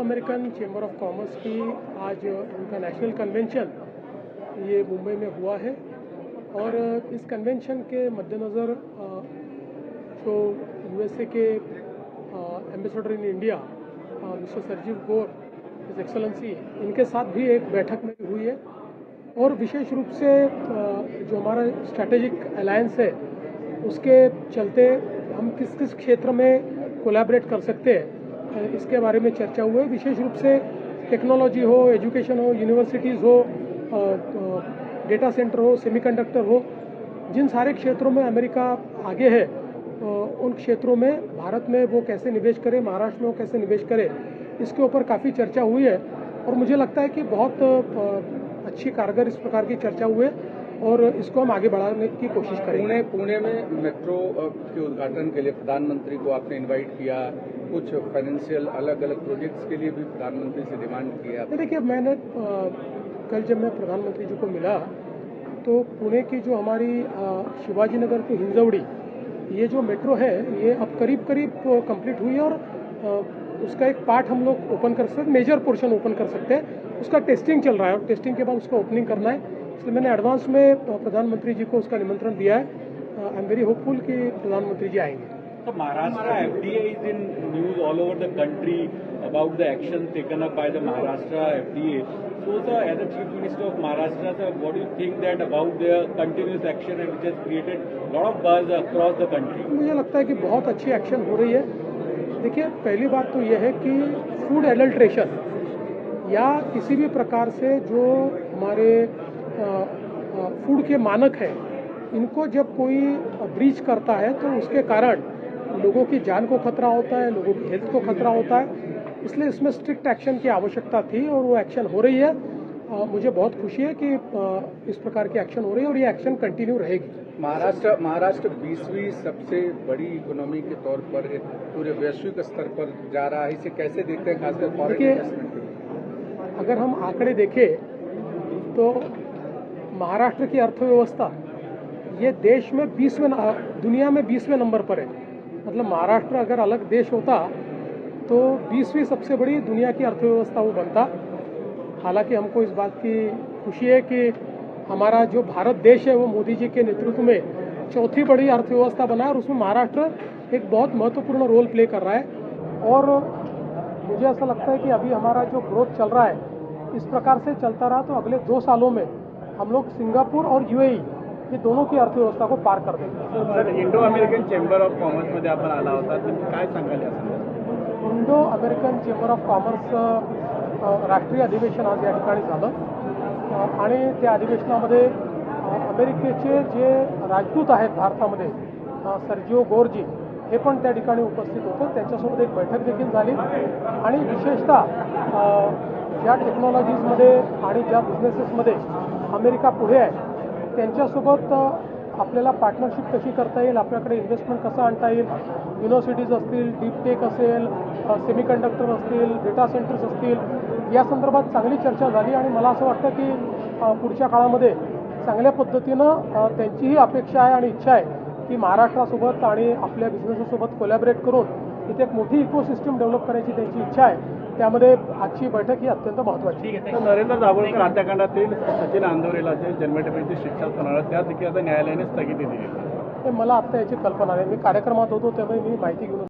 American chamber of commerce की आज उनका नेशनल कन्वेंशन ये मुंबई में हुआ है और इस कन्वेंशन के मद्देनज़र जो यूएसए के ambassador in India mister Sergio Gor his excellency इनके साथ भी एक बैठक में हुई है और विशेष रूप से जो हमारा स्ट्रैटेजिक अलायंस है उसके चलते हम किस किस क्षेत्र में कोलैबोरेट कर सकते हैं इसके बारे में चर्चा हुई है। विशेष रूप से टेक्नोलॉजी हो, एजुकेशन हो, यूनिवर्सिटीज़ हो, डेटा सेंटर हो, सेमीकंडक्टर हो, जिन सारे क्षेत्रों में अमेरिका आगे है उन क्षेत्रों में भारत में वो कैसे निवेश करे, महाराष्ट्र में वो कैसे निवेश करे, इसके ऊपर काफ़ी चर्चा हुई है और मुझे लगता है कि बहुत अच्छी कारगर इस प्रकार की चर्चा हुई है और इसको हम आगे बढ़ाने की कोशिश करेंगे। पुणे में मेट्रो के उद्घाटन के लिए प्रधानमंत्री को आपने इनवाइट किया, कुछ फाइनेंशियल अलग अलग प्रोजेक्ट्स के लिए भी प्रधानमंत्री से डिमांड किया। देखिए, मैंने कल जब मैं प्रधानमंत्री जी को मिला तो पुणे की जो हमारी शिवाजी नगर टू हिंजवड़ी ये जो मेट्रो है ये अब करीब कंप्लीट हुई है और उसका एक पार्ट हम लोग ओपन कर सकते हैं, मेजर पोर्शन ओपन कर सकते हैं। उसका टेस्टिंग चल रहा है और टेस्टिंग के बाद उसका ओपनिंग करना है, इसलिए मैंने एडवांस में प्रधानमंत्री जी को उसका निमंत्रण दिया है। आई एम वेरी होपफुल कि प्रधानमंत्री जी आएंगे। So Maharashtra FDA is in news all over the country about the action taken up by the Maharashtra FDA. So sir, as the Chief Minister of Maharashtra, sir, what do you think that about their continuous action and which has created a lot of buzz across the country? मुझे लगता है कि बहुत अच्छी action हो रही है। देखिए, पहली बात तो यह है कि फूड एडल्ट्रेशन या किसी भी प्रकार से जो हमारे फूड के मानक हैं इनको जब कोई ब्रीच करता है तो उसके कारण लोगों की जान को खतरा होता है, लोगों की हेल्थ को खतरा होता है, इसलिए इसमें स्ट्रिक्ट एक्शन की आवश्यकता थी और वो एक्शन हो रही है। मुझे बहुत खुशी है कि इस प्रकार की एक्शन हो रही है और ये एक्शन कंटिन्यू रहेगी। महाराष्ट्र 20वीं सबसे बड़ी इकोनॉमी के तौर पर पूरे वैश्विक स्तर पर जा रहा है, इसे कैसे देखते हैं, खासकर फॉरेन इन्वेस्टमेंट के? अगर हम आंकड़े देखें तो महाराष्ट्र की अर्थव्यवस्था ये देश में दुनिया में 20वें नंबर पर है। मतलब महाराष्ट्र अगर अलग देश होता तो 20वीं सबसे बड़ी दुनिया की अर्थव्यवस्था वो बनता। हालांकि हमको इस बात की खुशी है कि हमारा जो भारत देश है वो मोदी जी के नेतृत्व में चौथी बड़ी अर्थव्यवस्था बना है और उसमें महाराष्ट्र एक बहुत महत्वपूर्ण रोल प्ले कर रहा है और मुझे ऐसा लगता है कि अभी हमारा जो ग्रोथ चल रहा है इस प्रकार से चलता रहा तो अगले 2 सालों में हम लोग सिंगापुर और यूएई ये दोनों की अर्थव्यवस्था को पार कर देंगे। Sir, Indo American chamber of commerce मध्ये आपण आला होता, तर काय सांगाल या संदर्भात? Indo American chamber of commerce राष्ट्रीय अधिवेशन आज या ठिकाणी झालं आणि त्या अधिवेशनामध्ये अमेरिकेचे जे राजदूत आहेत भारतामध्ये सर्जिओ गोरजी हे पण त्या ठिकाणी उपस्थित होते। त्यांच्यासोबत एक बैठक देखील झाली आणि विशेषतः ज्या टेक्नॉलॉजीजमध्ये आणि ज्या बिझनेसेसमध्ये अमेरिका पुढे आहे त्यांच्यासोबत आपल्याला पार्टनरशिप कशी करता येईल, आपल्याकडे इन्व्हेस्टमेंट कसं आणता येईल, युनिव्हर्सिटीज असतील, डीप टेक असेल, सेमीकंडक्टर असतील, डेटा सेंटर्स असतील, या संदर्भात चांगली चर्चा झाली आणि मला असं वाटतं की पुढच्या काळामध्ये चांगल्या पद्धतीनं त्यांचीही अपेक्षा आहे आणि इच्छा आहे की महाराष्ट्रासोबत आणि आपल्या बिझनेससोबत कोलॅबोरेट करून इथे एक मोठी इकोसिस्टम डेव्हलप करायची त्यांची इच्छा आहे। त्यामध्ये आजची बैठक ही अत्यंत महत्त्वाची आहे। नरेंद्र दाभोळकर हत्याकांडातील सचिन अंदुरेला जे जन्मठेपेची शिक्षा होणार त्या देखील आता न्यायालयाने स्थगिती दिली। मला आत्ता याची कल्पना नाही, मी कार्यक्रमात होतो त्यामुळे मी माहिती घेऊन